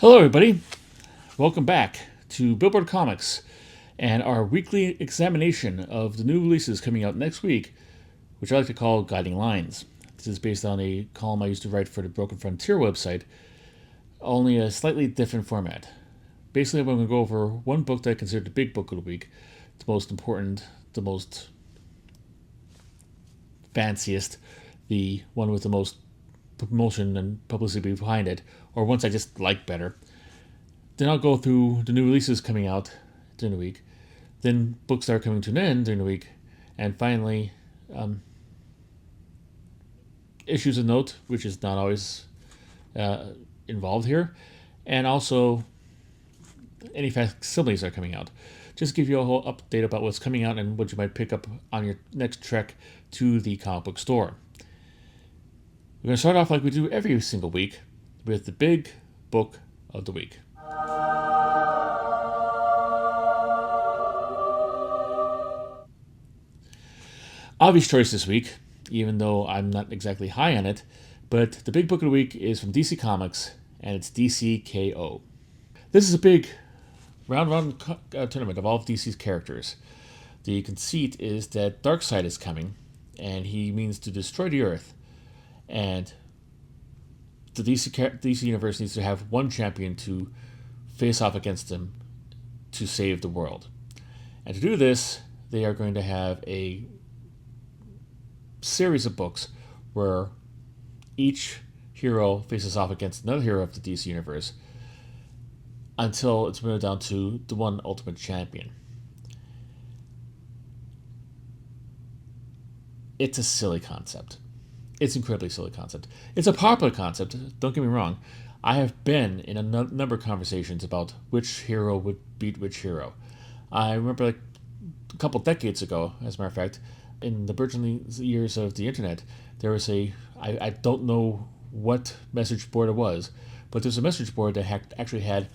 Hello, everybody. Welcome back to Billboard Comics and our weekly examination of the new releases coming out next week, which I like to call Guiding Lines. This is based on a column I used to write for the Broken Frontier website, only a slightly different format. Basically, I'm going to go over one book that I consider the big book of the week, the most important, the most fanciest, the one with the most promotion and publicity behind it, or ones I just like better. Then I'll go through the new releases coming out during the week, then books that are coming to an end during the week, and finally, issues of note, which is not always involved here, and also any facsimiles that are coming out. Just give you a whole update about what's coming out and what you might pick up on your next trek to the comic book store. We're going to start off like we do every single week with the big book of the week. Obvious choice this week, even though I'm not exactly high on it, but the big book of the week is from DC Comics, and it's DCKO. This is a big round tournament of all of DC's characters. The conceit is that Darkseid is coming, and he means to destroy the Earth, and the DC universe needs to have one champion to face off against him to save the world. And to do this, they are going to have a series of books where each hero faces off against another hero of the DC universe until it's whittled down to the one ultimate champion. It's a silly concept. It's an incredibly silly concept. It's a popular concept, don't get me wrong. I have been in a number of conversations about which hero would beat which hero. I remember like a couple decades ago, as a matter of fact, in the burgeoning years of the internet, there was I don't know what message board it was, but there's a message board that actually had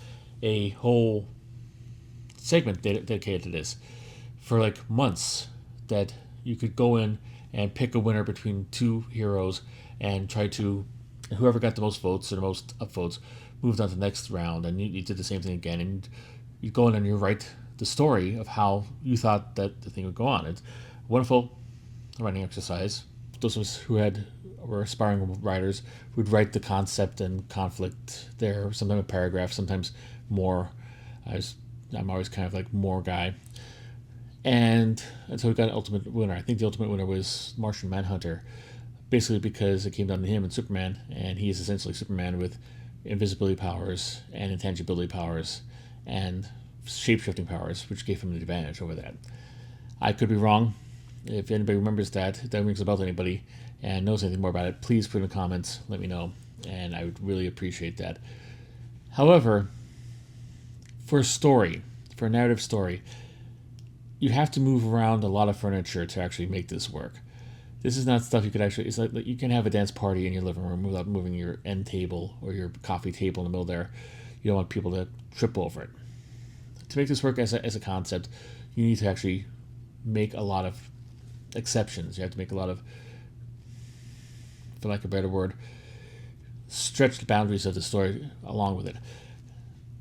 a whole segment dedicated to this for like months, that you could go in and pick a winner between two heroes and try to, whoever got the most votes or the most upvotes moved on to the next round, and you did the same thing again, and you go in and you write the story of how you thought that the thing would go on. It's a wonderful writing exercise. Those of us who were aspiring writers would write the concept and conflict there, sometimes a paragraph, sometimes more. I'm always kind of like more guy. And so we got an ultimate winner. I think the ultimate winner was Martian Manhunter, basically because it came down to him and Superman, and he is essentially Superman with invisibility powers and intangibility powers and shape-shifting powers, which gave him an advantage over that. I could be wrong. If anybody remembers that, if that rings a bell to anybody and knows anything more about it, please put in the comments, let me know, and I would really appreciate that. However, for a narrative story, you have to move around a lot of furniture to actually make this work. This is not stuff you could actually, it's like you can have a dance party in your living room without moving your end table or your coffee table in the middle there. You don't want people to trip over it. To make this work as a concept, you need to actually make a lot of exceptions. You have to make a lot of, for lack of a better word, stretch the boundaries of the story along with it.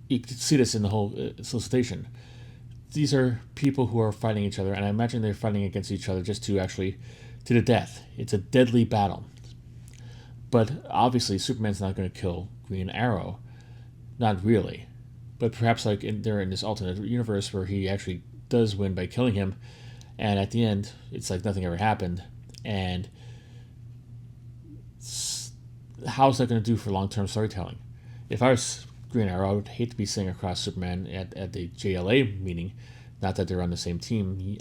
You can see this in the whole solicitation. These are people who are fighting each other, and I imagine they're fighting against each other just to the death. It's a deadly battle. But obviously, Superman's not going to kill Green Arrow. Not really. But perhaps they're in this alternate universe where he actually does win by killing him, and at the end, it's like nothing ever happened. And how's that going to do for long-term storytelling? If I was Green Arrow, I would hate to be sitting across Superman at the JLA meeting. Not that they're on the same team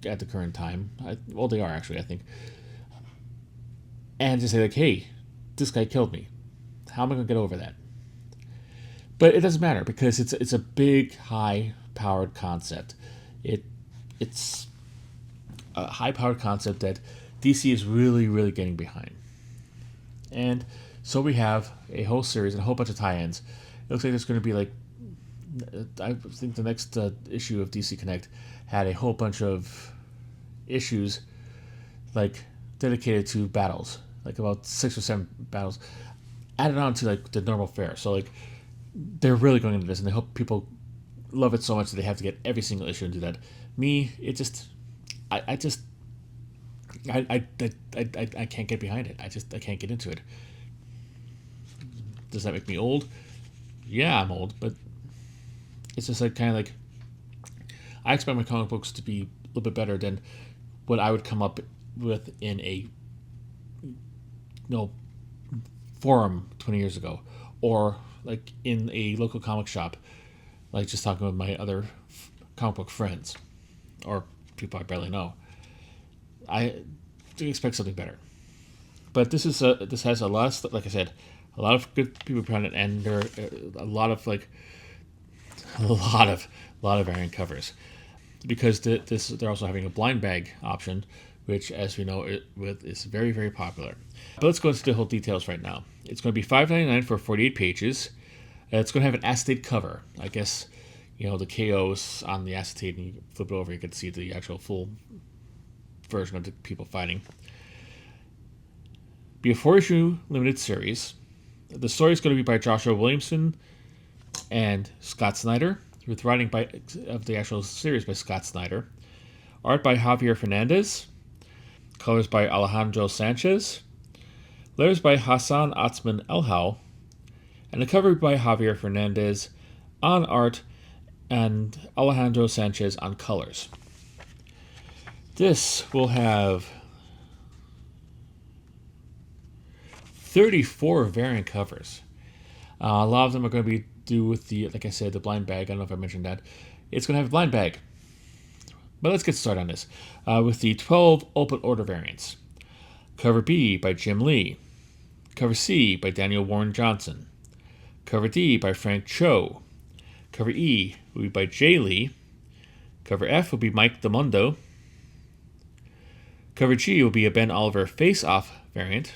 at the current time. Well, they are actually, I think. And to say like, hey, this guy killed me. How am I going to get over that? But it doesn't matter because it's a big, high-powered concept. It's a high-powered concept that DC is really, really getting behind. And so we have a whole series and a whole bunch of tie-ins. It looks like there's going to be I think the next issue of DC Connect had a whole bunch of issues dedicated to battles, like about 6 or 7 battles, added on to the normal fare. So they're really going into this, and they hope people love it so much that they have to get every single issue and do that. Me, it just, I just, I can't get behind it. I can't get into it. Does that make me old? Yeah, I'm old, but it's just like kind of like I expect my comic books to be a little bit better than what I would come up with in a forum 20 years ago, or like in a local comic shop, like just talking with my other comic book friends or people I barely know. I do expect something better, but this has a lot of stuff. Like I said, a lot of good people behind it, and there are a lot of a lot of variant covers because they're also having a blind bag option, which, as we know, is very, very popular. But let's go into the whole details right now. It's going to be $5.99 for 48 pages. It's going to have an acetate cover. I guess the KOs on the acetate, and you flip it over, you can see the actual full version of the people fighting. Be a 4-issue limited series. The story is going to be by Joshua Williamson and Scott Snyder, with writing of the actual series by Scott Snyder. Art by Javier Fernandez. Colors by Alejandro Sanchez. Letters by Hassan Atzman Elhau. And the cover by Javier Fernandez on art and Alejandro Sanchez on colors. This will have 34 variant covers. A lot of them are going to be due with like I said, the blind bag. I don't know if I mentioned that. It's going to have a blind bag. But let's get started on this with the 12 open order variants. Cover B by Jim Lee. Cover C by Daniel Warren Johnson. Cover D by Frank Cho. Cover E will be by Jay Lee. Cover F will be Mike DeMundo. Cover G will be a Ben Oliver face-off variant.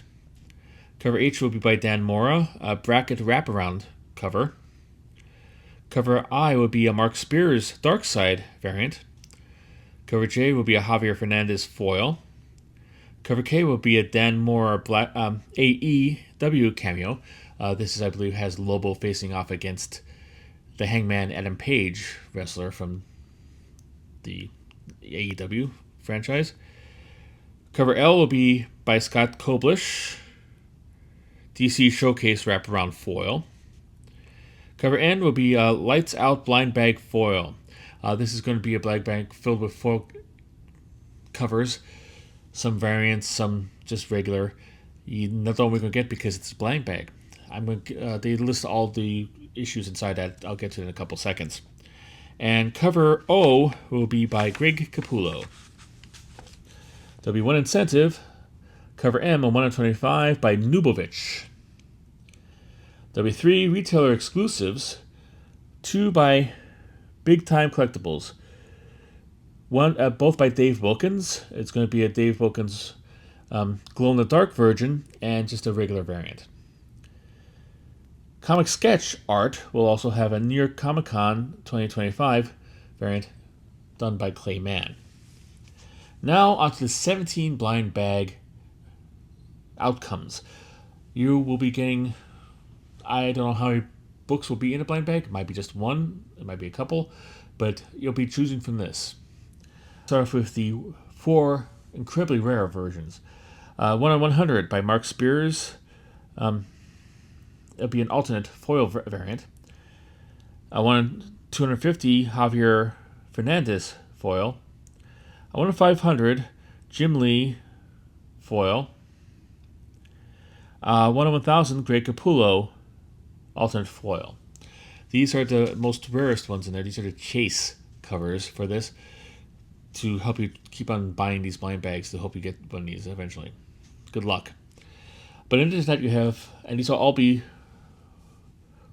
Cover H will be by Dan Mora, a bracket wraparound cover. Cover I will be a Mark Spears Dark Side variant. Cover J will be a Javier Fernandez foil. Cover K will be a Dan Mora AEW cameo. This is, I believe, has Lobo facing off against the Hangman Adam Page wrestler from the AEW franchise. Cover L will be by Scott Koblish, DC Showcase wraparound foil. Cover N will be a Lights Out blind bag foil. This is going to be a blind bag filled with foil covers, some variants, some just regular. Not all we're going to get because it's a blind bag. They list all the issues inside that. I'll get to in a couple seconds. And cover O will be by Greg Capullo. There'll be one incentive. Cover M on 1 of 25 by Nubovich. There'll be 3 retailer exclusives, 2 by Big Time Collectibles. One, both by Dave Wilkins. It's going to be a Dave Wilkins glow-in-the-dark version and just a regular variant. Comic Sketch art will also have a New York Comic Con 2025 variant done by Clay Mann. Now onto the 17 blind bag outcomes. You will be getting, I don't know how many books will be in a blind bag. It might be just one, it might be a couple, but you'll be choosing from this. Start off with the 4 incredibly rare versions. 1 on 100 by Mark Spears. It'll be an alternate foil variant. 1 on 250 Javier Fernandez foil. 1 on 500 Jim Lee foil. 1 on 1000 Greg Capullo alternate foil. These are the most rarest ones in there. These are the chase covers for this to help you keep on buying these blind bags to hope you get one of these eventually. Good luck. But in addition to that, you have, and these will all be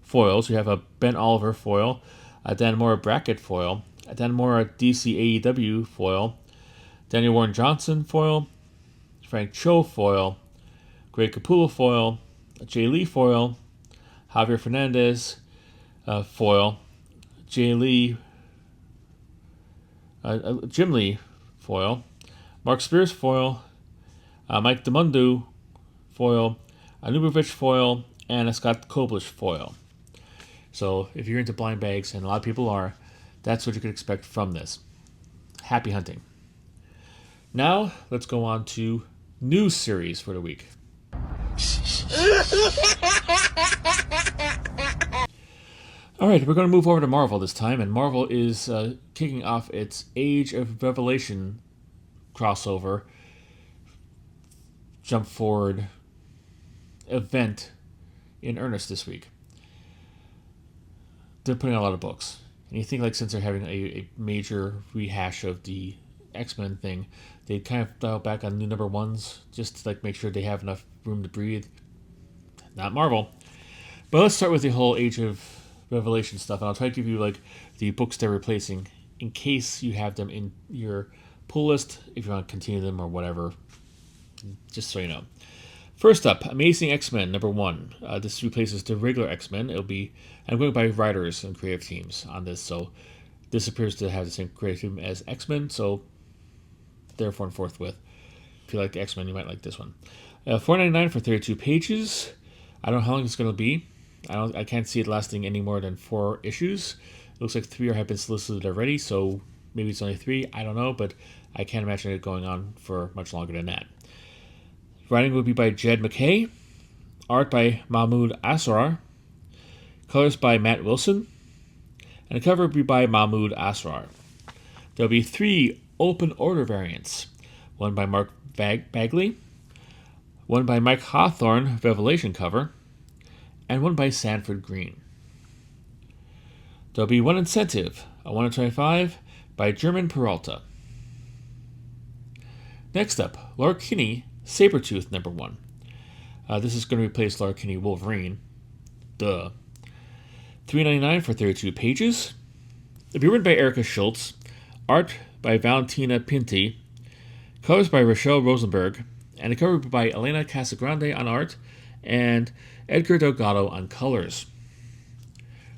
foils. You have a Ben Oliver foil, a Dan Mora bracket foil, a Dan Mora DC AEW foil, Daniel Warren Johnson foil, Frank Cho foil, Greg Capullo foil, Jay Lee foil, Javier Fernandez foil, Jay Lee, Jim Lee foil, Mark Spears foil, Mike DeMundo foil, a Nubovich foil, and a Scott Koblish foil. So if you're into blind bags, and a lot of people are, that's what you could expect from this. Happy hunting. Now, let's go on to news series for the week. All right, we're going to move over to Marvel this time, and Marvel is kicking off its Age of Revelation crossover jump forward event in earnest this week. They're putting out a lot of books, and you think, like, since they're having a major rehash of the X-Men thing, they kind of dial back on new number ones just to, like, make sure they have enough room to breathe. Not Marvel. But let's start with the whole Age of Revelation stuff, and I'll try to give you, like, the books they're replacing in case you have them in your pull list, if you want to continue them or whatever, just so you know. First up, Amazing X-Men number 1. This replaces the regular X-Men. I'm going by writers and creative teams on this, so this appears to have the same creative team as X-Men, so therefore and forthwith. If you like the X-Men, you might like this one. $4.99 for 32 pages. I don't know how long it's going to be. I can't see it lasting any more than 4 issues. It looks like 3 have been solicited already, so maybe it's only 3. I don't know, but I can't imagine it going on for much longer than that. Writing would be by Jed MacKay. Art by Mahmoud Asrar. Colors by Matt Wilson. And the cover would be by Mahmoud Asrar. There'll be 3 open order variants. One by Mark Bagley. One by Mike Hawthorne, Revelation cover. And one by Sanford Green. There'll be one incentive, a 1 in 25 by German Peralta. Next up, Laura Kinney, Sabretooth number 1. This is going to replace Laura Kinney Wolverine. Duh. $3.99 for 32 pages. It'll be written by Erica Schultz. Art by Valentina Pinti. Colors by Rochelle Rosenberg. And the cover by Elena Casagrande on art and Edgar Delgado on colors.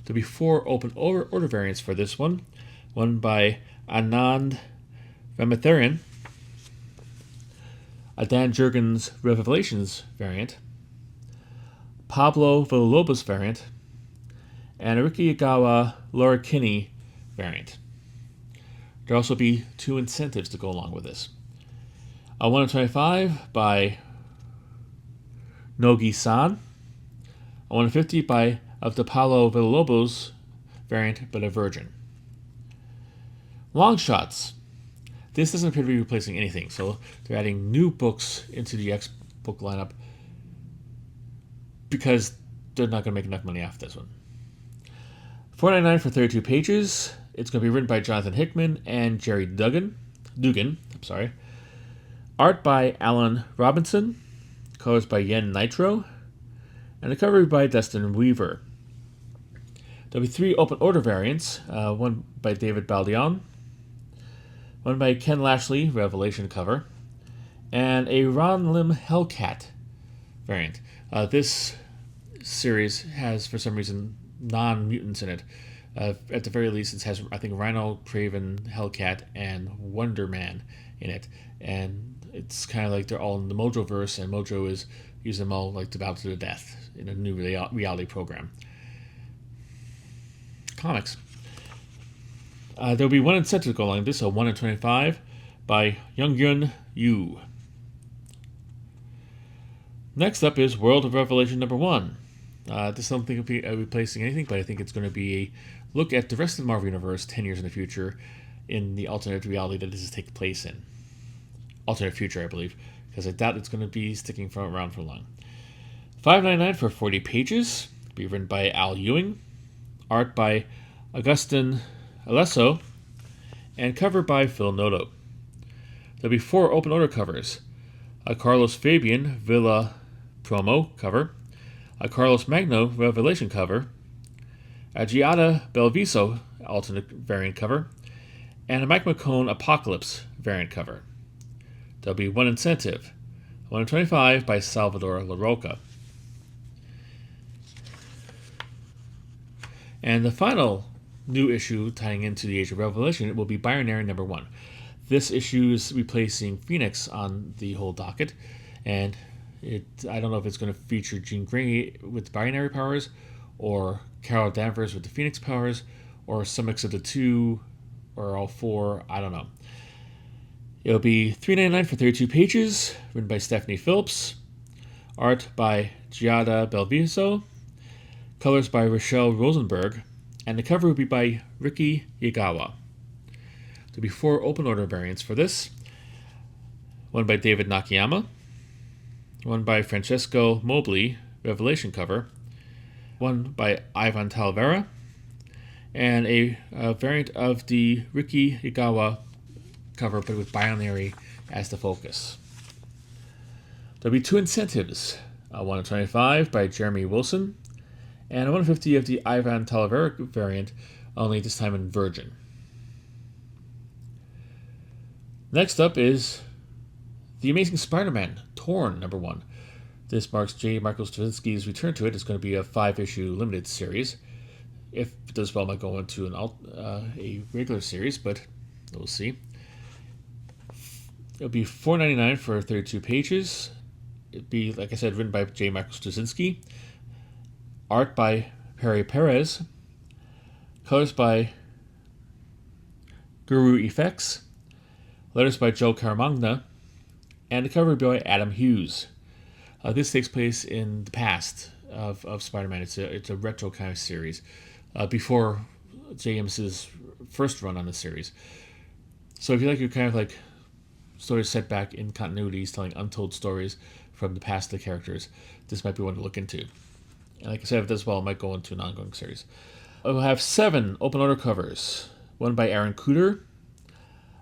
There'll be 4 open order variants for this one. One by Anand Ramatharan, a Dan Jurgens Revelations variant, Pablo Villalobos variant, and a Ricky Yagawa Laura Kinney variant. There'll also be 2 incentives to go along with this. A 1 in 25 by Nogi San, a 1 in 50 by of the Pablo Villalobos variant, but a virgin. Long shots. This doesn't appear to be replacing anything, so they're adding new books into the X book lineup because they're not going to make enough money off this one. $4.99 for 32 pages. It's going to be written by Jonathan Hickman and Jerry Dugan. Art by Alan Robinson. Colors by Yen Nitro. And the cover by Dustin Weaver. There'll be 3 open order variants. One by David Baldion. One by Ken Lashley, Revelation cover. And a Ron Lim Hellcat variant. This series has, for some reason, non-mutants in it. At the very least, it has, I think, Rhino, Craven, Hellcat, and Wonder Man in it. And it's kind of like they're all in the Mojo-verse, and Mojo is using them all like to battle to the death in a new reality program. Comics. There'll be 1 incentive to go along with this, so 1 in 25 by Youngyun Yu. Next up is World of Revelation number 1. This I don't think will be replacing anything, but I think it's going to be a look at the rest of the Marvel Universe 10 years in the future in the alternate reality that this is taking place in. Alternate future, I believe, because I doubt it's going to be sticking around for long. $5.99 for 40 pages. Be written by Al Ewing. Art by Augustin Alesso. And cover by Phil Noto. There'll be 4 open order covers. A Carlos Fabian Villa promo cover. A Carlos Magno Revelation cover. A Giada Belviso alternate variant cover. And a Mike McCone Apocalypse variant cover. There'll be 1 incentive. 1 in 25 by Salvador LaRocca. And the final new issue tying into the Age of Revelation will be Binary number 1. This issue is replacing Phoenix on the whole docket, and I don't know if it's going to feature Jean Grey with binary powers or Carol Danvers with the Phoenix powers, or some mix of the two, or all four. I don't know. It'll be $3.99 for 32 pages, written by Stephanie Phillips, art by Giada Belviso, colors by Rochelle Rosenberg, and the cover will be by Riki Yagawa. There'll be 4 open order variants for this. One by David Nakayama, one by Francesco Mobley, Revelation cover, one by Ivan Talavera, and a variant of the Riki Yagawa cover, but with binary as the focus. There'll be 2 incentives, a 125 by Jeremy Wilson, and a 150 of the Ivan Talavera variant, only this time in Virgin. Next up is The Amazing Spider-Man, Torn, #1. This marks J. Michael Straczynski's return to it. It's going to be a 5-issue limited series. If it does well, it might go into a regular series, but we'll see. It'll be $4.99 for 32 pages. It'll be, like I said, written by J. Michael Straczynski. Art by Perry Perez. Colors by Guru Effects. Letters by Joe Caramagna. And the cover by Adam Hughes. This takes place in the past of Spider-Man. It's a retro kind of series. Before JMS's first run on the series. So if you like your kind of like stories set back in continuities, telling untold stories from the past of the characters, this might be one to look into. And like I said, if it does well, it might go into an ongoing series. We'll have 7 open order covers. One by Aaron Cooter,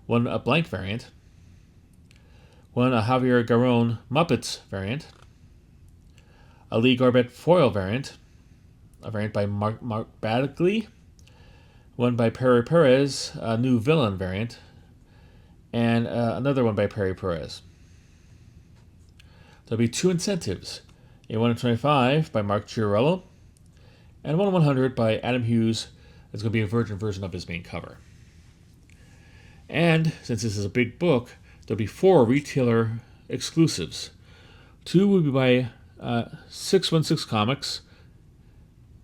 one a blank variant, one a Javier Garron Muppets variant, a Lee Garbett foil variant, a variant by Mark Bagley, one by Perry Perez, a new villain variant, and another one by Perry Perez. There'll be 2 incentives, a 125 by Mark Chiarello, and a 100 by Adam Hughes. It's going to be a Virgin version of his main cover. And since this is a big book, there'll be 4 retailer exclusives. 2 will be by 616 Comics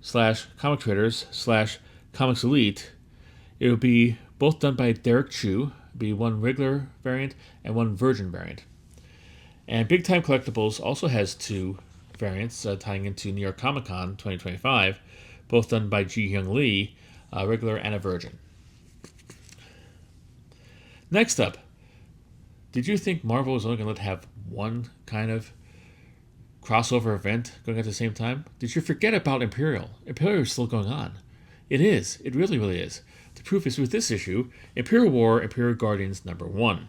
/ Comic Traders / Comics Elite. It will be both done by Derek Chu. It'll be 1 regular variant and 1 Virgin variant. And Big Time Collectibles also has 2 variants tying into New York Comic Con 2025, both done by Ji Hyung Lee, a regular and a Virgin. Next up, did you think Marvel was only going to have one kind of crossover event going at the same time? Did you forget about Imperial? Imperial is still going on. It is. It really, really is. The proof is with this issue, Imperial War, Imperial Guardians #1.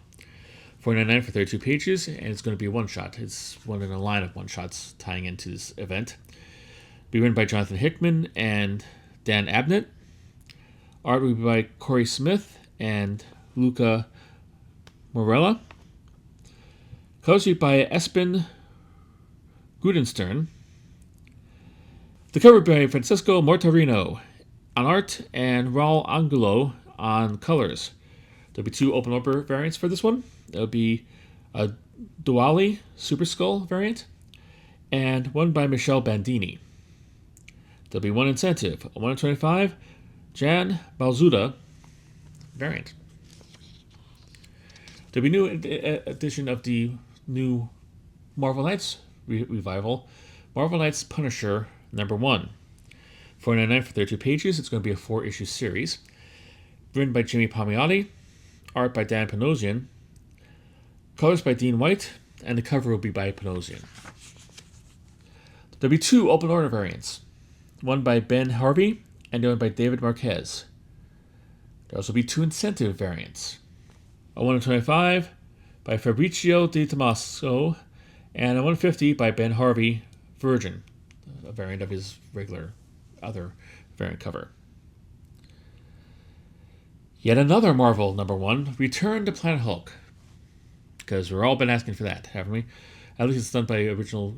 $4.99 for 32 pages, and it's going to be a one-shot. It's one in a line of one-shots tying into this event. Be written by Jonathan Hickman and Dan Abnett. Art will be by Corey Smith and Luca Morella. Colors will be by Espen Gudenstern. The cover will be by Francesco Mortarino on art and Raul Angulo on colors. There'll be 2 open order variants for this one. There'll be a Duali Super Skull variant and one by Michelle Bandini. There'll be 1 incentive, a 125 Jan Balzuda variant. There'll be a new edition of the new Marvel Knights revival, Marvel Knights Punisher #1. $4.99 for 32 pages. It's going to be a 4-issue series. Written by Jimmy Palmiotti, art by Dan Panosian, colors by Dean White, and the cover will be by Panosian. There'll be 2 open order variants, one by Ben Harvey and the other by David Marquez. There'll also be 2 incentive variants, a 125 by Fabrizio Di Tommaso and a 150 by Ben Harvey Virgin, a variant of his regular other variant cover. Yet another Marvel #1, Return to Planet Hulk. Because we've all been asking for that, haven't we? At least it's done by original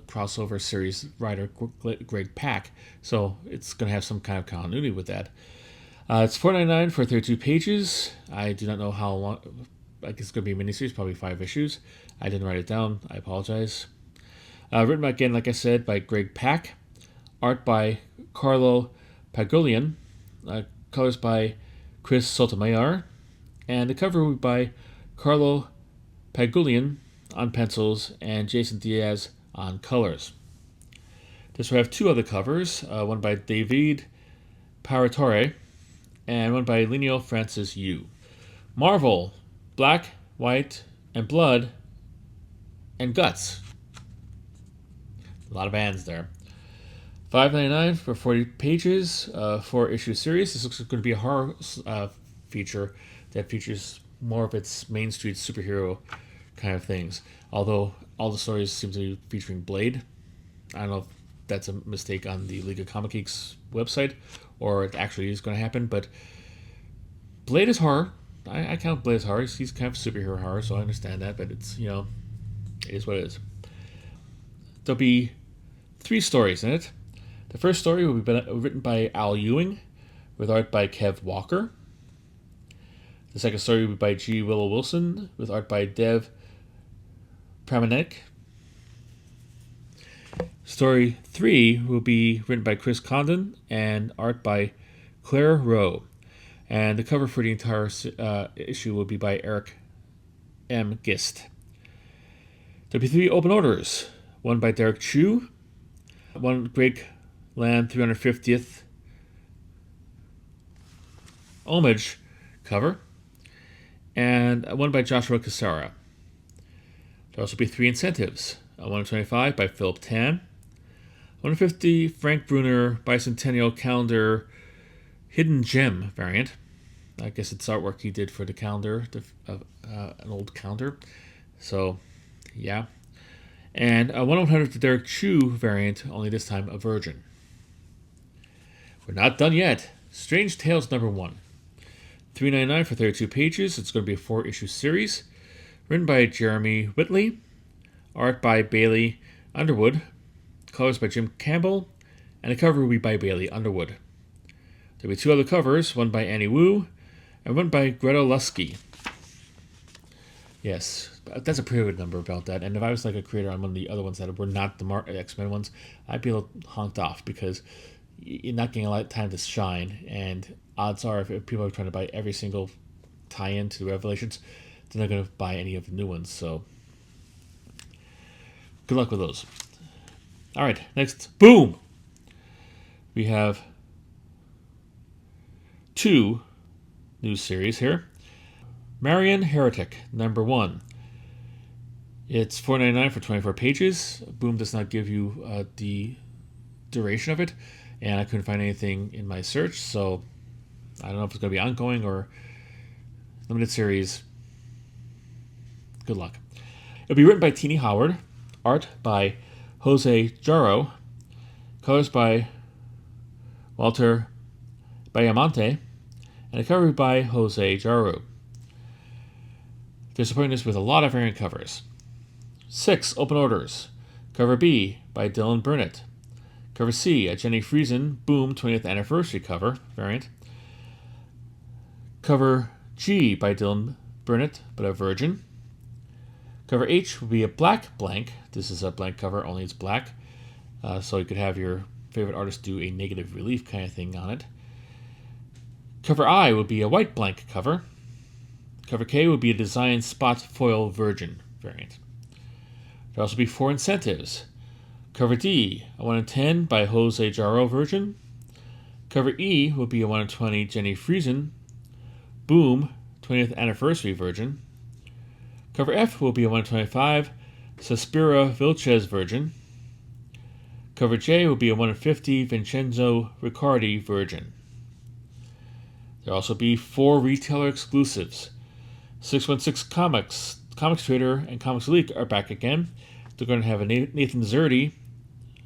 crossover series writer Greg Pak, so it's going to have some kind of continuity with that. It's $4.99 for 32 pages. I do not know how long. I guess it's going to be a miniseries, probably 5 issues. I didn't write it down. I apologize. Written again, like I said, by Greg Pak. art by Carlo Pagolian, colors by Chris Sotomayor, and the cover will be by Carlo Pagolian on pencils and Jason Diaz on colors. This will have two other covers, one by David Paratore and one by Lino Francis Yu. Marvel, Black, White, and Blood, and Guts. A lot of bands there. $5.99 for 40 pages, 4-issue series. This looks like going to be a horror feature that features more of its Main Street superhero kind of things. Although all the stories seem to be featuring Blade. I don't know if that's a mistake on the League of Comic Geeks website or it actually is going to happen, but Blade is horror. I count Blade as horror. He's kind of superhero horror, so I understand that, but it's, it is what it is. There'll be 3 stories in it. The first story will be written by Al Ewing, with art by Kev Walker. The second story will be by G. Willow Wilson, with art by Dev Pramanik. Story 3 will be written by Chris Condon and art by Claire Rowe. And the cover for the entire issue will be by Eric M. Gist. There'll be 3 open orders. One by Derek Chu, one Greg Land 350th Homage cover, and one by Joshua Cassara. There'll also be 3 incentives. 125 by Philip Tan, 150 Frank Bruner Bicentennial Calendar Hidden Gem variant. I guess it's artwork he did for the calendar, an old calendar. So, yeah. And a 1/100 Derek Chu variant, only this time a virgin. We're not done yet. Strange Tales #1. $3.99 for 32 pages. It's going to be a 4-issue series. Written by Jeremy Whitley. Art by Bailey Underwood. Colors by Jim Campbell. And the cover will be by Bailey Underwood. There'll be 2 other covers, one by Annie Wu and one by Greta Lusky. Yes, that's a pretty good number about that. And if I was like a creator on one of the other ones that were not the X-Men ones, I'd be a little honked off because you're not getting a lot of time to shine. And odds are, if people are trying to buy every single tie-in to the Revelations, they're not going to buy any of the new ones. So, good luck with those. All right, next, boom! We have 2 new series here. Marian Heretic, #1. It's $4.99 for 24 pages. Boom does not give you the duration of it, and I couldn't find anything in my search, so I don't know if it's going to be ongoing or limited series. Good luck. It'll be written by Teenie Howard, art by Jose Jarro, colors by Walter Bayamonte, and a cover by Jose Jarro. They're supporting this with a lot of variant covers. 6 open orders. Cover B by Dylan Burnett. Cover C, a Jenny Friesen Boom 20th Anniversary cover variant. Cover G by Dylan Burnett, but a virgin. Cover H will be a black blank. This is a blank cover, only it's black. So you could have your favorite artist do a negative relief kind of thing on it. Cover I would be a white blank cover. Cover K would be a design spot foil virgin variant. There'll also be 4 incentives. Cover D, a 1/10 by Jose Jarro virgin. Cover E will be a 1/20 Jenny Friesen Boom 20th Anniversary virgin. Cover F will be a 1/25 Suspira Vilches virgin. Cover J will be a 1/50 Vincenzo Riccardi virgin. There'll also be 4 retailer exclusives. 616 Comics, Comics Trader, and Comics Leak are back again. They're going to have a Nathan Zerdy,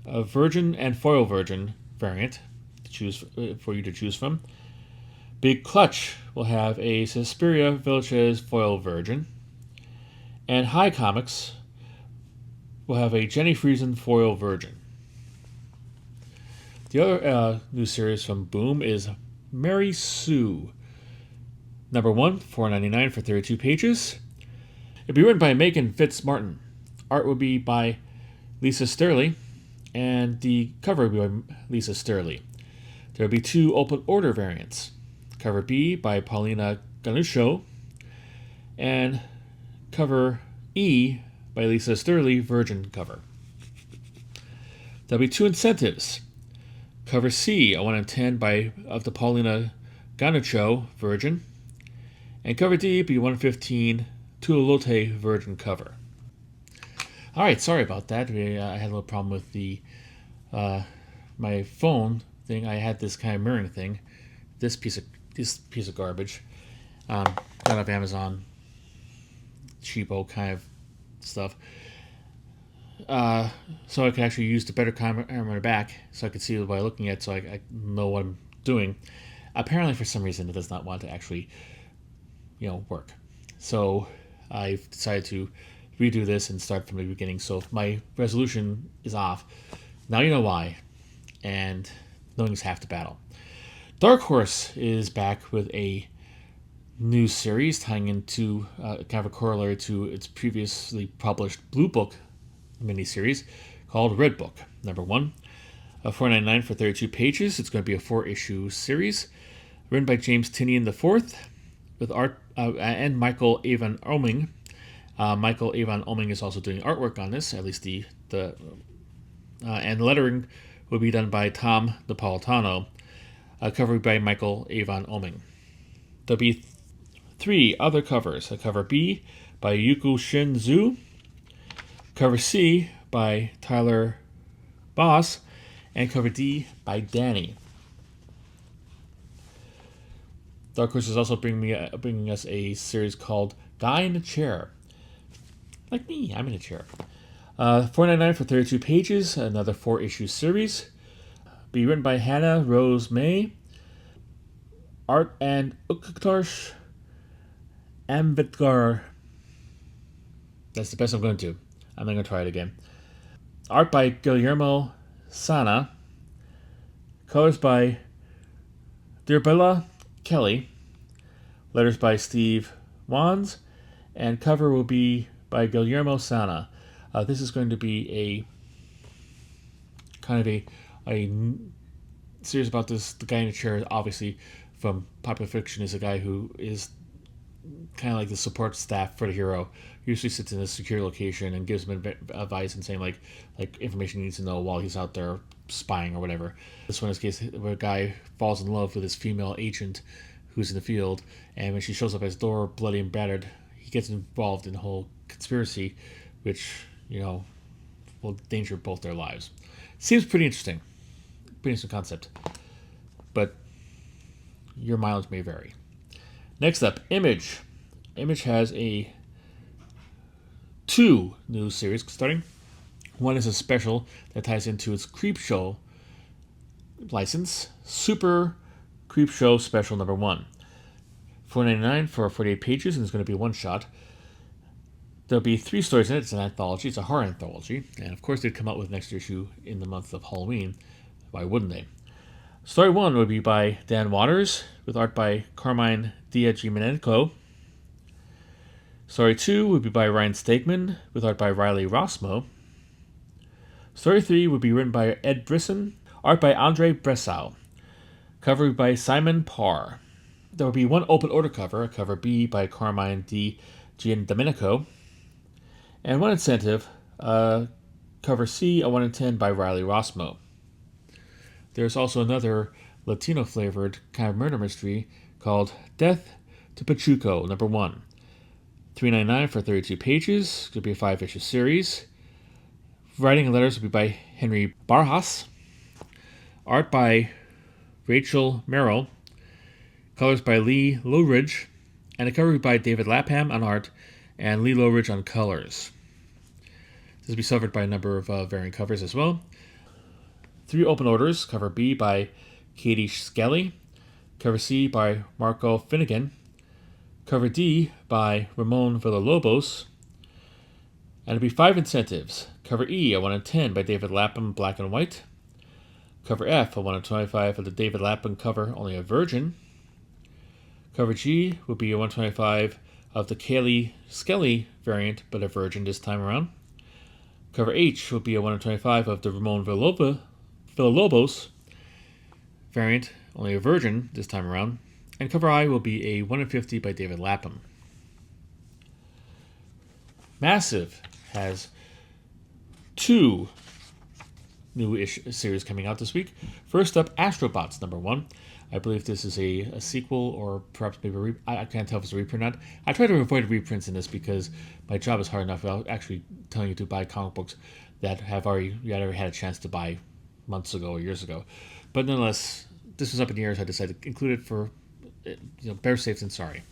a virgin and foil virgin variant to choose for you to choose from. Big Clutch will have a Suspiria Vilches foil virgin. And High Comics will have a Jenny Friesen foil virgin. The other new series from Boom is Mary Sue. #1, $4.99 for 32 pages. It'll be written by Megan Fitzmartin. Art will be by Lisa Sterling. and the cover will be by Lisa Sterling. There will be 2 open order variants. Cover B by Paulina Ganuccio, and cover E by Lisa Sterling, Virgin cover. There'll be 2 incentives. Cover C, a 1 in 10 of the Paulina Ganuccio, Virgin, and cover D be 1 in 15, Tuolote, Virgin cover. All right, sorry about that. I had a little problem with the my phone thing. I had this kind of mirroring thing. This piece of garbage. Got off Amazon, cheapo kind of stuff. So I could actually use the better camera on my back, so I could see what I'm looking at, so I know what I'm doing. Apparently, for some reason, it does not want to actually, work. So I've decided to redo this and start from the beginning. So if my resolution is off, now you know why, and knowing is half the battle. Dark Horse is back with a new series tying into kind of a corollary to its previously published Blue Book miniseries called Red Book, number 1. $4.99 for 32 pages. It's going to be a 4-issue series written by James Tynion IV with art and Michael Avon Oeming. Michael Avon Oeming is also doing artwork on this, at least the and lettering will be done by Tom Napolitano, covered by Michael Avon Oeming. There'll be 3 other covers. Cover B by Yuko Shin Zhu, cover C by Tyler Boss, and cover D by Danny. Dark Horse is also bringing us a series called Guy in a Chair. Like me, I'm in a chair. $4.99 for 32 pages, another 4-issue series. Be written by Hannah Rose May. Art and Uktarsh Ambedkar. That's the best I'm going to do. I'm not going to try it again. Art by Guillermo Sana. Colors by Dirbella Kelly. Letters by Steve Wands. And cover will be by Guillermo Sana. This is going to be a kind of a series about this. The guy in the chair, obviously, from popular fiction, is a guy who is kind of like the support staff for the hero. Usually sits in a secure location and gives him advice and saying like information he needs to know while he's out there spying or whatever. This one is a case where a guy falls in love with his female agent who's in the field, and when she shows up at his door, bloody and battered, he gets involved in the whole conspiracy, which will endanger both their lives. Seems pretty interesting concept, but your mileage may vary. Next up, Image. Image has 2 new series starting. One is a special that ties into its Creepshow license, Super Creepshow Special number 1. $4.99 for 48 pages, and it's going to be a one-shot. There'll be 3 stories in it. It's an anthology. It's a horror anthology. And of course, they'd come out with next issue in the month of Halloween. Why wouldn't they? Story 1 would be by Dan Waters, with art by Carmine Diagimenko. Story 2 would be by Ryan Stegman, with art by Riley Rossmo. Story 3 would be written by Ed Brisson, art by Andre Bressau. Cover by Simon Parr. There will be 1 open order cover, cover B by Carmine Diagimenko. And 1 incentive, cover C, a 1 in 10 by Riley Rossmo. There's also another Latino-flavored kind of murder mystery called Death to Pachuco, number 1. $3.99 for 32 pages. It's going to be a 5-issue series. Writing and letters will be by Henry Barjas. Art by Rachel Merrill. Colors by Lee Lowridge. And a cover by David Lapham on art and Lee Lowridge on colors. This will be covered by a number of varying covers as well. 3 open orders. Cover B by Katie Skelly. Cover C by Marco Finnegan. Cover D by Ramon Villalobos. And it'll be 5 incentives. Cover E, a 1 in 10 by David Lapham, black and white. Cover F, a 1 in 25 of the David Lapham cover, only a virgin. Cover G will be a 1 in 25 of the Kaylee Skelly variant, but a virgin this time around. Cover H will be a 1 in 25 of the Ramon Villalobos variant, only a virgin this time around. And cover I will be a 1 in 50 by David Lapham. Massive has 2 new series coming out this week. First up, Astrobots #1. I believe this is a sequel, or perhaps maybe I can't tell if it's a reprint or not. I try to avoid reprints in this because my job is hard enough without actually telling you to buy comic books that you already had a chance to buy months ago or years ago. But nonetheless, this was up in the air, so I decided to include it for better safe than sorry.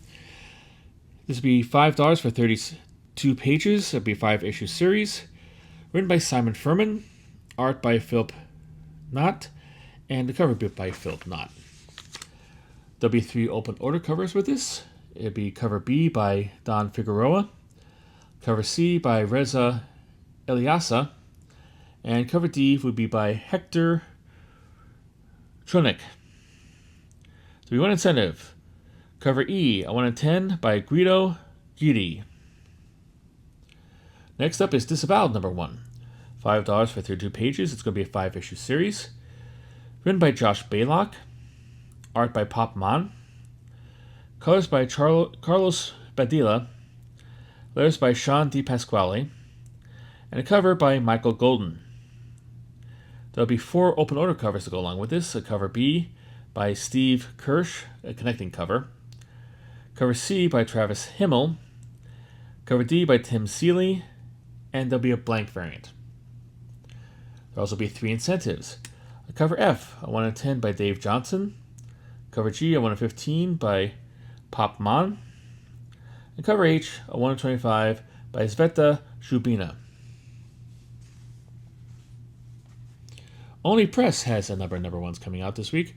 This would be $5 for 32 pages. It would be a 5-issue series. Written by Simon Furman, art by Philip Knott, and the cover bit by Philip Knott. There'll be 3 open order covers with this. It'll be cover B by Don Figueroa, cover C by Reza Eliasa, and cover D would be by Hector Tronik. So we want incentive. Cover E, a 1 in 10 by Guido Guidi. Next up is Disavowed #1. $5 for 32 pages. It's going to be a 5-issue series. Written by Josh Baylock. Art by Pop Mon. Colors by Carlos Badilla. Letters by Sean Di Pasquale. And a cover by Michael Golden. There'll be 4 open order covers to go along with this. A cover B by Steve Kirsch, a connecting cover. Cover C by Travis Himmel. Cover D by Tim Seeley. And there'll be a blank variant. There'll also be 3 incentives. A cover F, a 1 in 10 by Dave Johnson. Cover G, a 1 in 15 by Pop Mon. And cover H, a 1 in 25 by Sveta Zhubina. Only Press has a number of #1s coming out this week.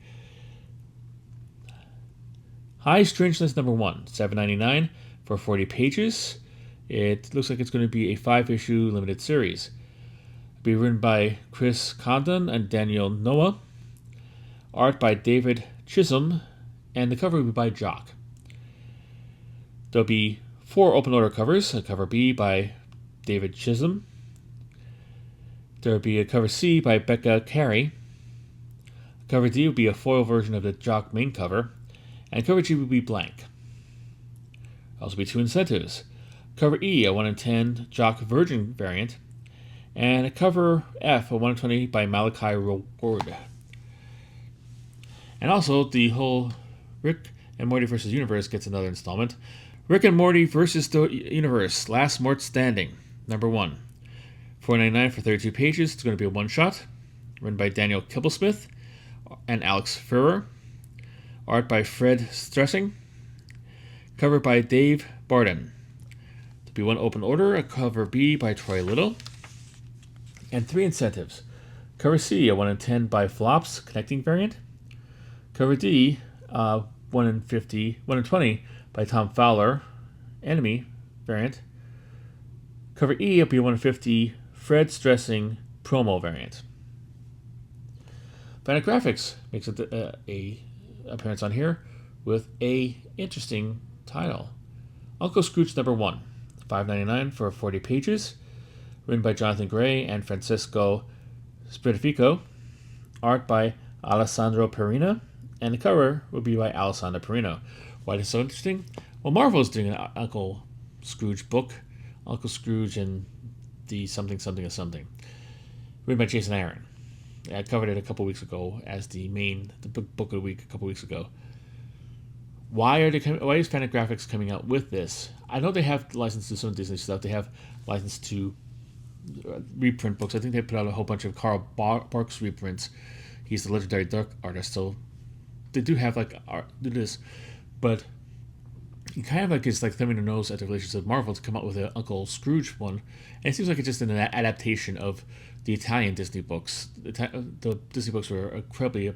High Strangeness #1, $7.99 for 40 pages. It looks like it's going to be a 5-issue limited series. It'll be written by Chris Condon and Daniel Noah. Art by David Chisholm, and the cover will be by Jock. There'll be 4 open order covers. A cover B by David Chisholm. There'll be a cover C by Becca Carey. Cover D will be a foil version of the Jock main cover, and cover G will be blank. There'll also be 2 incentives. Cover E, a 1 in 10 Jock Virgin variant, and a cover F, a 1 in 20 by Malachi Ward. And also, the whole Rick and Morty vs. Universe gets another installment. Rick and Morty vs. the Universe, Last Mort Standing, #1. $4.99 for 32 pages. It's going to be a one-shot. Written by Daniel Kibblesmith and Alex Ferrer. Art by Fred Stressing. Cover by Dave Barden. There'll be 1 open order, a cover B by Troy Little. And 3 incentives. Cover C, a 1 in 10 by Flops, connecting variant. Cover D, 1 in 20 by Tom Fowler, enemy variant. Cover E will be 1 in 50 Fred Stressing promo variant. Fantagraphics makes a appearance on here with a interesting title. Uncle Scrooge #1, $5.99 for 40 pages. Written by Jonathan Gray and Francisco Spritifico. Art by Alessandro Perina. And the cover will be by Alessandro Perino. Why is it so interesting? Well, Marvel is doing an Uncle Scrooge book. Uncle Scrooge and the something something of something. Written by Jason Aaron. I covered it a couple weeks ago as the book of the week a couple weeks ago. Why is Fantagraphics coming out with this? I know they have license to some Disney stuff. They have license to reprint books. I think they put out a whole bunch of Carl Barks reprints. He's the legendary Dark artist, so they do have art, do this, but you kind of it's like thumbing their nose at the relationship of Marvel to come out with an Uncle Scrooge one, and it seems like it's just an adaptation of the Italian Disney books. The Disney books were incredibly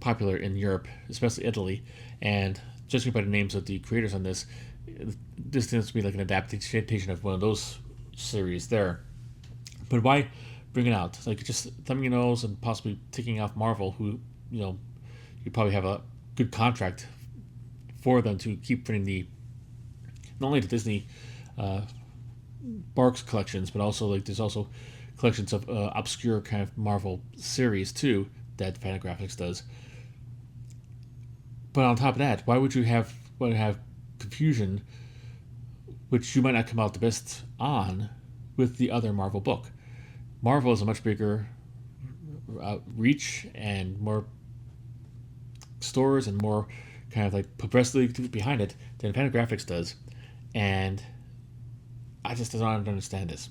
popular in Europe, especially Italy, and judging by the names of the creators on this tends to be like an adaptation of one of those series there. But why bring it out? Like just thumbing your nose and possibly ticking off Marvel, who you probably have a good contract for them to keep printing not only the Disney Barks collections, but also like there's also collections of obscure kind of Marvel series too that Fantagraphics does. But on top of that, why would you have confusion, which you might not come out the best on, with the other Marvel book? Marvel is a much bigger reach and more stores and more kind of like publicity behind it than Fantagraphics does, and I just don't understand this.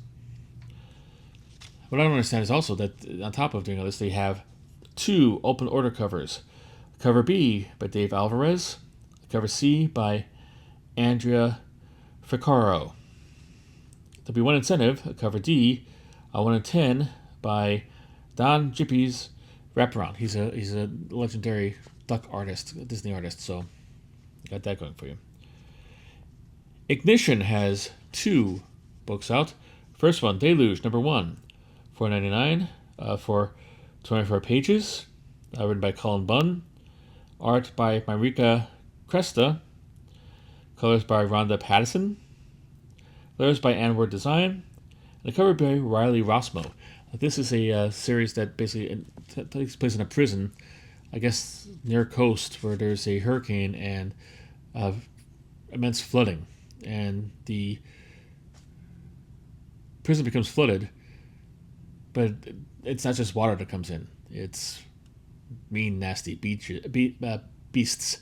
What I don't understand is also that on top of doing all this, they have two open order covers. Cover B by Dave Alvarez, cover C by Andrea Ficaro. There'll be one incentive, cover D, 1 in 10 by Don Jippy's Wraparound. He's a legendary duck artist, Disney artist, so got that going for you. Ignition has two books out. First one, Deluge, number 1, $4.99 for 24 pages, written by Cullen Bunn, art by Marika Cresta, colors by Rhonda Pattison, letters by Anwar Design, and a cover by Riley Rossmo. This is a series that basically takes place in a prison, I guess near coast, where there's a hurricane and immense flooding, and the prison becomes flooded. But it's not just water that comes in; it's mean, nasty beasts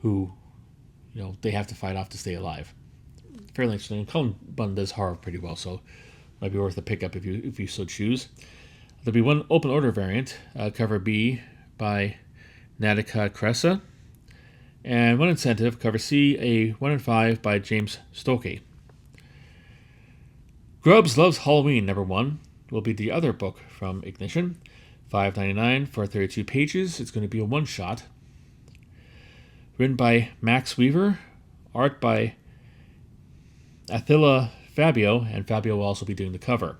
who, they have to fight off to stay alive. Fairly interesting. And Cullen Bunn does horror pretty well, so might be worth a pickup if you so choose. There'll be one open order variant, cover B by Natica Cressa, and one incentive, cover C, a 1 in 5 by James Stokey. Grubbs Loves Halloween, number 1, will be the other book from Ignition. $5.99 for 32 pages. It's going to be a one-shot. Written by Max Weaver, art by Attila Fabio, and Fabio will also be doing the cover.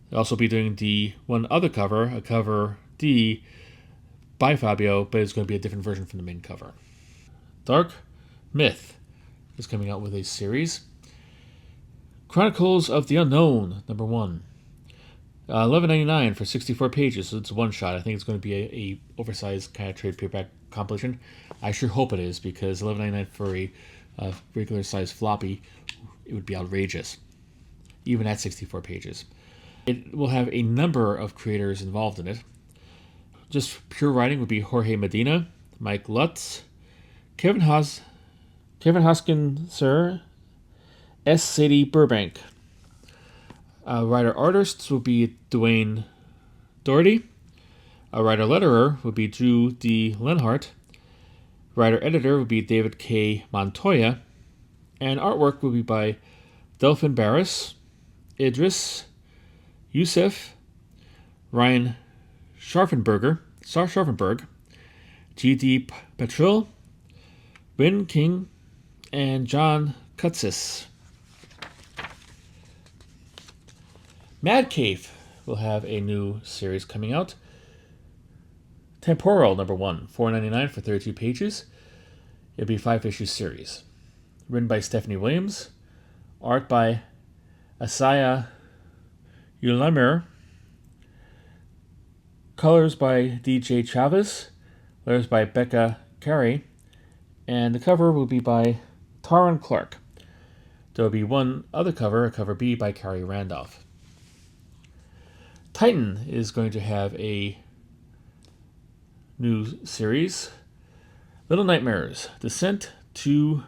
They'll also be doing the one other cover, a cover D by Fabio, but it's going to be a different version from the main cover. Dark Myth is coming out with a series. Chronicles of the Unknown, number 1. $11.99 for 64 pages, so it's one shot. I think it's going to be a oversized kind of trade paperback compilation. I sure hope it is, because $11.99 for a regular size floppy, it would be outrageous, even at 64 pages. It will have a number of creators involved in it. Just pure writing would be Jorge Medina, Mike Lutz, Kevin Hoskinser, S. Sadie Burbank. Writer-artists would be Dwayne Doherty. A writer-letterer would be Drew D. Lenhart. Writer-editor would be David K. Montoya. And artwork would be by Delphin Barris, Idris, Youssef, Ryan Scharfenberg, G.D. Petril, Win King, and John Kutsis. Mad Cave will have a new series coming out. Temporal, number 1, $4.99 for 32 pages. It'll be a 5-issue series. Written by Stephanie Williams, art by Asaya Ulamir, colors by DJ Chavez, letters by Becca Carey, and the cover will be by Taran Clark. There will be one other cover, a cover B by Carrie Randolph. Titan is going to have a new series. Little Nightmares, Descent to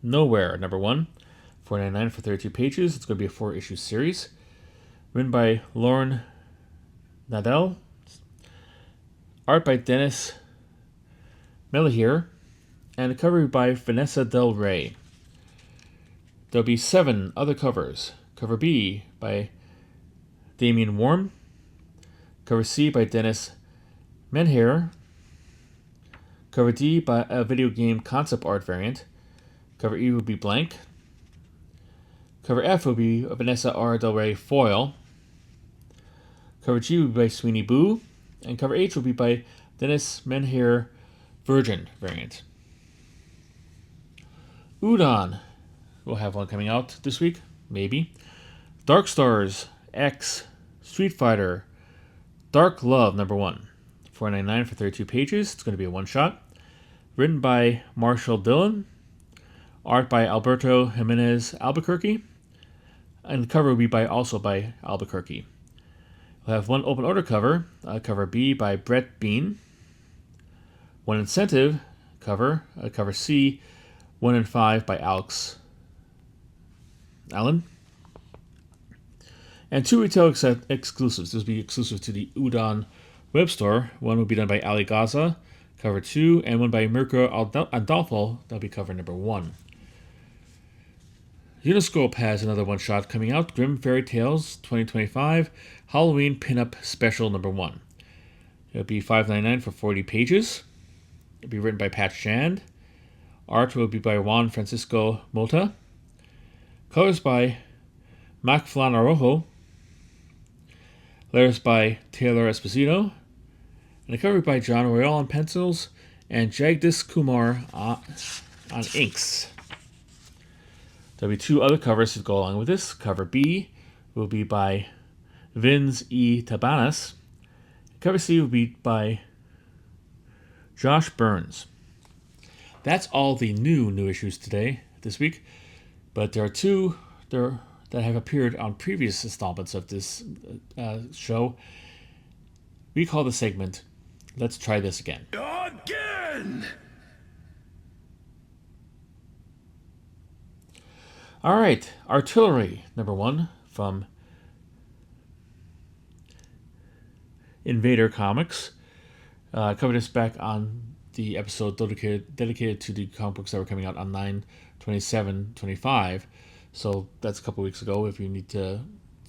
Nowhere, number 1, $4.99 for 32 pages. It's going to be a 4-issue series. Written by Lauren Nadell. Art by Dennis Melliher. And a cover by Vanessa Del Rey. There'll be 7 other covers. Cover B by Damien Worm. Cover C by Dennis Menher. Cover D by a video game concept art variant. Cover E would be blank. Cover F would be Vanessa R. Del Rey foil. Cover G would be by Sweeney Boo. And cover H would be by Dennis Menher Virgin variant. Udon will have one coming out this week. maybe. Dark Stars X Street Fighter Dark Love #1. $4.99 for 32 pages. It's going to be a one-shot. Written by Marshall Dillon. Art by Alberto Jimenez Albuquerque. And the cover will be also by Albuquerque. We'll have one open order cover. Cover B by Brett Bean. One incentive cover. Cover C, 1 and 5 by Alex Allen. And two retail exclusives. This will be exclusive to the Udon web store. One will be done by Ali Gaza, cover 2, and one by Mirko Adolfo, that'll be cover number 1. Uniscope has another one-shot coming out, Grimm Fairy Tales 2025 Halloween Pinup Special #1. It'll be $5.99 for 40 pages. It'll be written by Pat Shand. Art will be by Juan Francisco Mota. Colors by Mac Flanarojo. Letters by Taylor Esposito. And a cover by John Royal on pencils and Jagdish Kumar on inks. There'll be two other covers to go along with this. Cover B will be by Vince E. Tabanas. Cover C will be by Josh Burns. That's all the new issues this week. But there are two that have appeared on previous installments of this show. We call the segment, Let's Try This Again. Again! All right, Artillery #1 from Invader Comics. Covered this back on the episode dedicated to the comic books that were coming out on 9/27/25. So that's a couple weeks ago. If you need to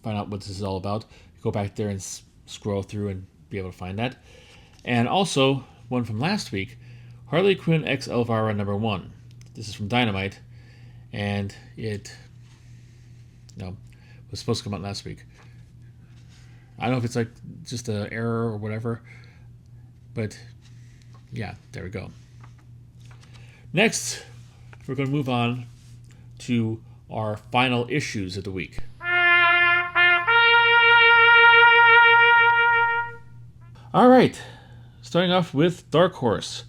find out what this is all about, go back there and scroll through and be able to find that. And also, one from last week, Harley Quinn X Elvira #1. This is from Dynamite, and it was supposed to come out last week. I don't know if it's like just an error or whatever, but yeah, there we go. Next, we're going to move on to our final issues of the week. All right, starting off with Dark Horse.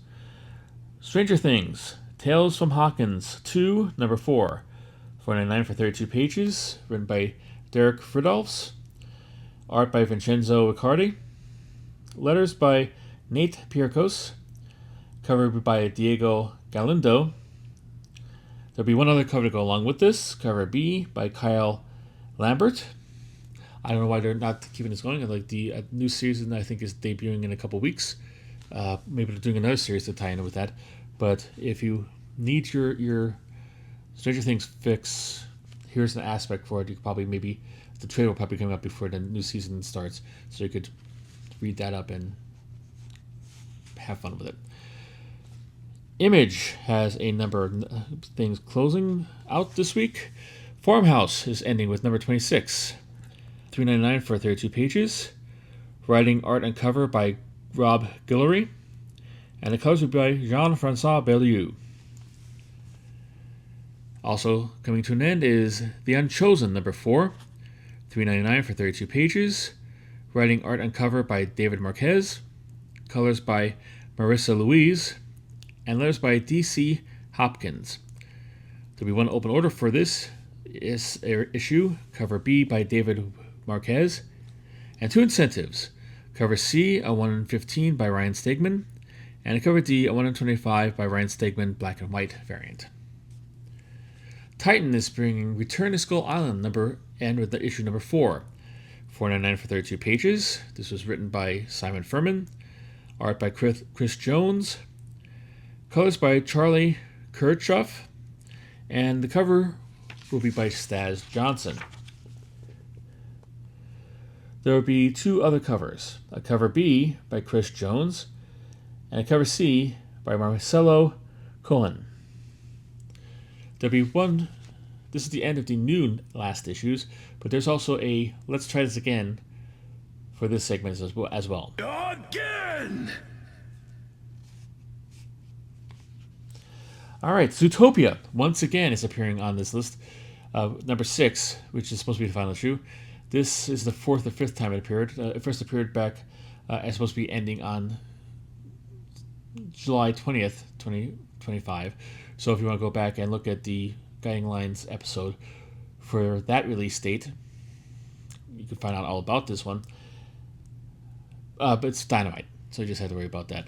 Stranger Things, Tales from Hawkins 2, #4. $4.99 for 32 pages, written by Derek Fridolfs. Art by Vincenzo Riccardi. Letters by Nate Piercos. Cover by Diego Galindo. There'll be one other cover to go along with this. Cover B by Kyle Lambert. I don't know why they're not keeping this going. Like the new series, I think, is debuting in a couple weeks. Maybe they're doing another series to tie in with that. But if you need your Stranger Things fix, here's an aspect for it. You could probably the trailer will probably come up before the new season starts, so you could read that up and have fun with it. Image has a number of things closing out this week. Farmhouse is ending with number 26. $3.99 for 32 pages. Writing, art, and cover by Rob Guillory. And the covers will be by Jean-Francois Beaulieu. Also coming to an end is The Unchosen, #4. $3.99 for 32 pages. Writing, art, and cover by David Marquez. Colors by Marissa Louise. And letters by D.C. Hopkins. There'll be one open order for this issue. Cover B by David Marquez. And two incentives. Cover C, a 1 in 15 by Ryan Stegman. And a cover D, a 1 in 25 by Ryan Stegman, black and white variant. Titan is bringing Return to Skull Island with the issue #4. $4.99 for 32 pages. This was written by Simon Furman. Art by Chris Jones. Colors by Charlie Kirchhoff. And the cover will be by Staz Johnson. There will be two other covers. A cover B by Chris Jones. And a cover C by Marcelo Cohen. There'll be one. This is the end of the new last issues, but there's also a Let's Try This Again for this segment as well. Again! All right, Zootopia once again is appearing on this list. Number 6, which is supposed to be the final issue. This is the 4th or 5th time it appeared. It first appeared back as supposed to be ending on July 20th, 2025. So if you want to go back and look at the Guiding Lines episode for that release date, you can find out all about this one. But it's Dynamite, so you just have to worry about that.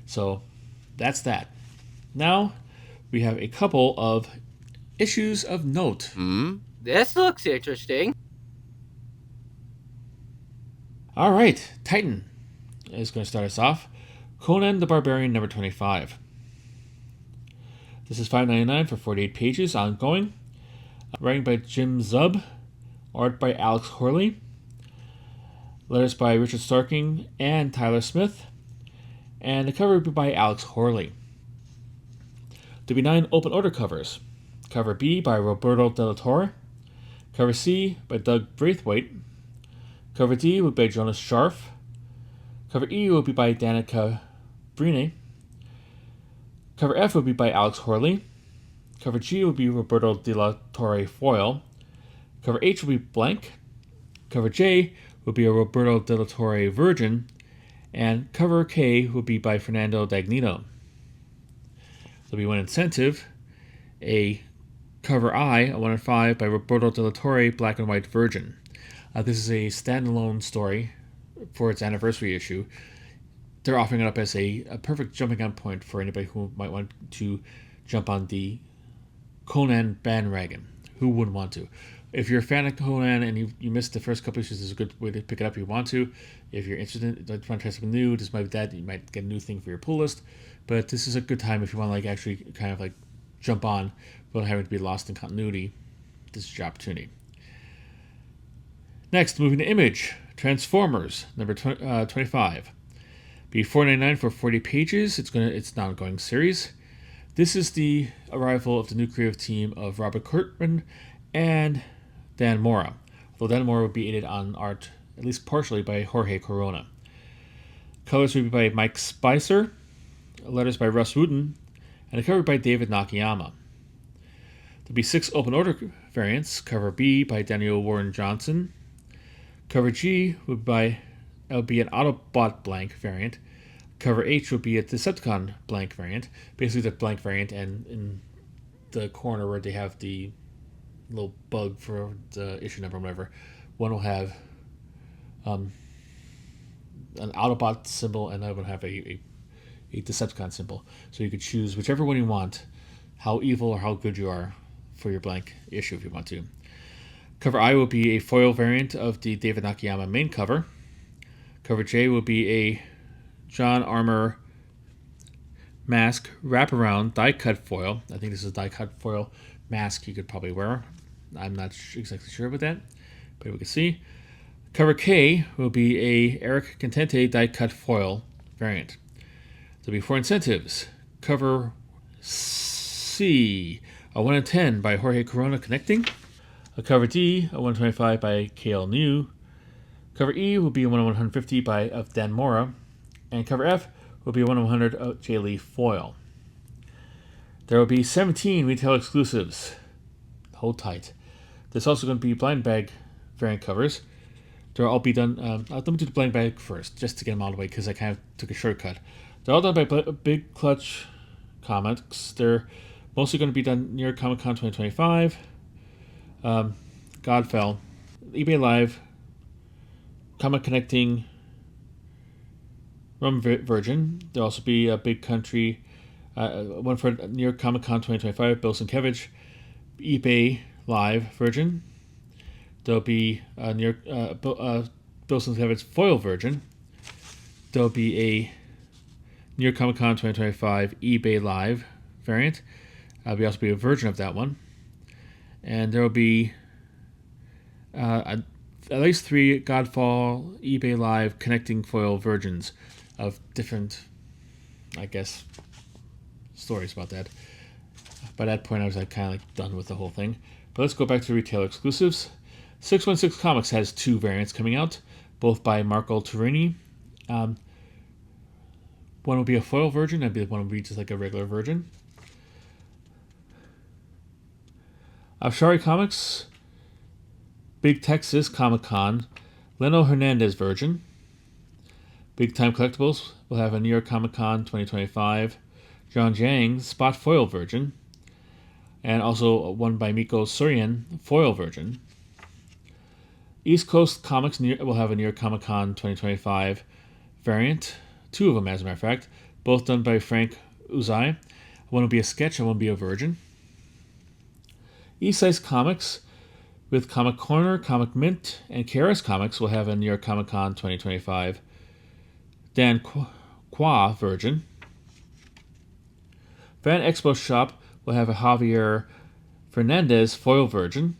So that's that. Now we have a couple of issues of note. This looks interesting. All right, Titan is going to start us off. Conan the Barbarian number 25. This is $5.99 for 48 pages, ongoing. Writing by Jim Zub, art by Alex Horley, letters by Richard Starking and Tyler Smith, and the cover by Alex Horley. There'll be 9 open order covers. Cover B by Roberto Della Torre, cover C by Doug Braithwaite, cover D will be by Jonas Scharf, cover E will be by Danica Brine, cover F will be by Alex Horley, cover G will be Roberto Della Torre foil, cover H will be blank, cover J will be a Roberto Della Torre virgin, and cover K will be by Fernando Dagnino. There'll be one incentive, a cover I, a 1 in 5 by Roberto Della Torre, black and white virgin. This is a standalone story for its anniversary issue. They're offering it up as a perfect jumping on point for anybody who might want to jump on the Conan bandwagon. Who wouldn't want to? If you're a fan of Conan and you missed the first couple issues, this is a good way to pick it up if you want to. If you're interested, want to try something new, this might be that. You might get a new thing for your pull list. But this is a good time if you want to actually kind of jump on without having to be lost in continuity. This is your opportunity. Next, moving to Image, Transformers, number 25. Be $4.99 for 40 pages. It's an ongoing series. This is the arrival of the new creative team of Robert Kirkman and Dan Mora. Although Dan Mora would be aided on art, at least partially, by Jorge Corona. Colors would be by Mike Spicer, letters by Russ Wooten, and a cover by David Nakayama. There'll be 6 open order variants. Cover B by Daniel Warren Johnson. Cover G would be an Autobot blank variant. Cover H would be a Decepticon blank variant. Basically the blank variant, and in the corner where they have the little bug for the issue number or whatever, one will have an Autobot symbol and the other one will have a Decepticon symbol. So you could choose whichever one you want, how evil or how good you are for your blank issue if you want to. Cover I will be a foil variant of the David Nakayama main cover. Cover J will be a John Armour mask wraparound die-cut foil. I think this is a die-cut foil mask you could probably wear. I'm not exactly sure about that, but we can see. Cover K will be a Eric Contente die-cut foil variant. There'll be 4 incentives. Cover C, a 1 in 10 by Jorge Corona Connecting. A cover D, a 125 by KL New. Cover E will be a 1 in 150 of Dan Mora. And cover F will be a 1 in 100 of J. Lee Foyle. There will be 17 retail exclusives. Hold tight. There's also going to be blind bag variant covers. They'll all be done. Let me do the blind bag first, just to get them out of the way, because I kind of took a shortcut. They're all done by Big Clutch Comics. They're mostly going to be done near Comic Con 2025. Godfell, eBay Live, Comic Connecting, Rum Virgin. There'll also be a Big Country, one for near Comic Con 2025, Bill Sienkiewicz, eBay Live Virgin. There'll be near Bill Sienkiewicz Foil Virgin. There'll be a near Comic Con 2025 eBay Live variant. There'll also be a version of that one. And there will be at least 3 Godfall eBay Live connecting foil versions of different, I guess, stories about that. By that point, I was kind of done with the whole thing. But let's go back to retail exclusives. 616 Comics has 2 variants coming out, both by Marco Turini. One will be a foil version, and one will be just like a regular version. Afshari Comics, Big Texas Comic Con, Leno Hernandez version. Big Time Collectibles will have a New York Comic Con 2025, John Jang Spot Foil version, and also one by Miko Surian foil version. East Coast Comics will have a New York Comic Con 2025 variant, 2 of them as a matter of fact, both done by Frank Uzai. One will be a sketch and one will be a version. East Side Comics with Comic Corner, Comic Mint, and KRS Comics will have a New York Comic Con 2025 Dan Qua version. Fan Expo Shop will have a Javier Fernandez foil version.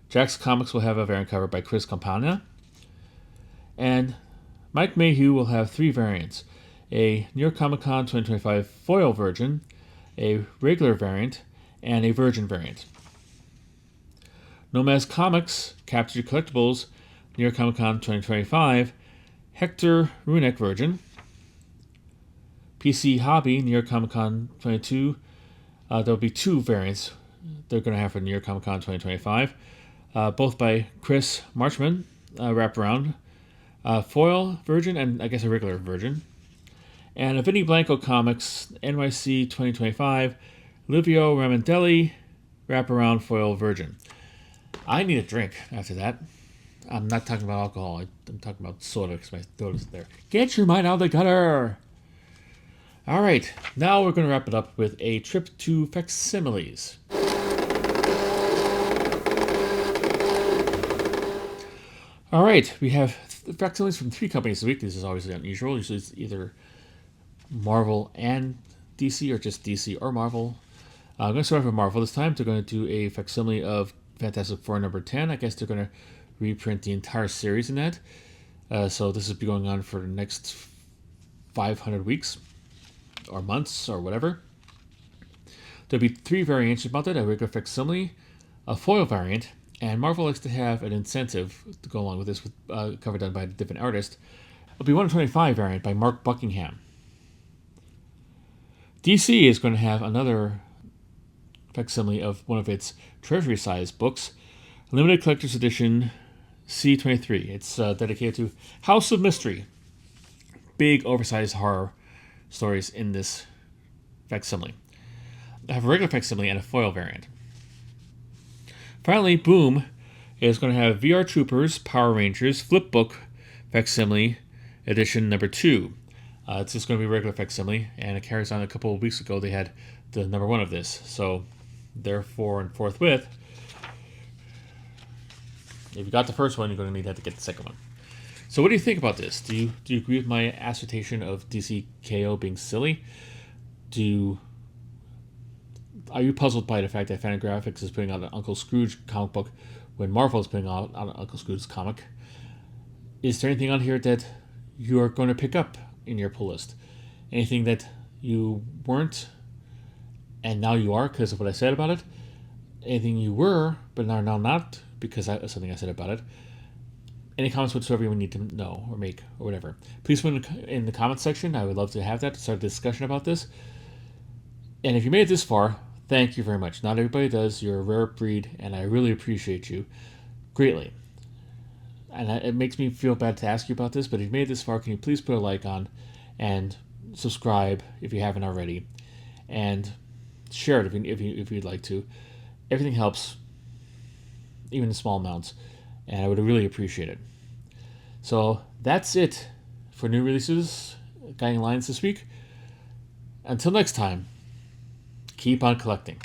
Jax Comics will have a variant cover by Chris Campana. And Mike Mayhew will have 3 variants. A New York Comic Con 2025 foil version, a regular variant, and a virgin variant. Nomaz Comics, Captured Collectibles, New York Comic Con 2025, Hector Runek version. PC Hobby, New York Comic Con 22, there'll be 2 variants they're going to have for New York Comic Con 2025, both by Chris Marchman, wraparound, foil version, and I guess a regular version. And a Vinny Blanco Comics, NYC 2025, Livio Ramondelli, wraparound foil version. I need a drink after that. I'm not talking about alcohol. I'm talking about soda because my throat is there. Get your mind out of the gutter! Alright, now we're going to wrap it up with a trip to facsimiles. Alright, we have facsimiles from 3 companies this week. This is obviously unusual. Usually it's either Marvel and DC, or just DC or Marvel. I'm going to start with Marvel this time. They're going to do a facsimile of Fantastic Four number 10. I guess they're going to reprint the entire series in that. So this will be going on for the next 500 weeks or months or whatever. There'll be 3 variations about it: a regular facsimile, a foil variant, and Marvel likes to have an incentive to go along with this, with cover done by a different artist. It'll be 125 variant by Mark Buckingham. DC is going to have another facsimile of one of its treasury-size books, Limited Collector's Edition C23. It's dedicated to House of Mystery. Big, oversized horror stories in this facsimile. I have a regular facsimile and a foil variant. Finally, Boom is going to have VR Troopers, Power Rangers, Flipbook facsimile edition number 2. It's just going to be a regular facsimile, and it carries on. A couple of weeks ago they had the number 1 of this, so therefore and forthwith, if you got the first one, you're going to need to get the second one. So what do you think about this? Do you agree with my assertion of DC KO being silly? Are you puzzled by the fact that Fantagraphics is putting out an Uncle Scrooge comic book when Marvel is putting out an Uncle Scrooge comic? Is there anything on here that you are going to pick up in your pull list? Anything that you weren't and now you are because of what I said about it? Anything you were but are now not because of something I said about it? Any comments whatsoever you need to know or make or whatever, please put in the comments section. I would love to have that to start a discussion about this. And if you made it this far, thank you very much. Not everybody does. You're a rare breed, and I really appreciate you greatly. And it makes me feel bad to ask you about this, but if you made it this far, can you please put a like on and subscribe if you haven't already, and share it if you'd like to. Everything helps, even in small amounts, and I would really appreciate it. So that's it for new releases, Guiding Lines this week. Until next time, keep on collecting.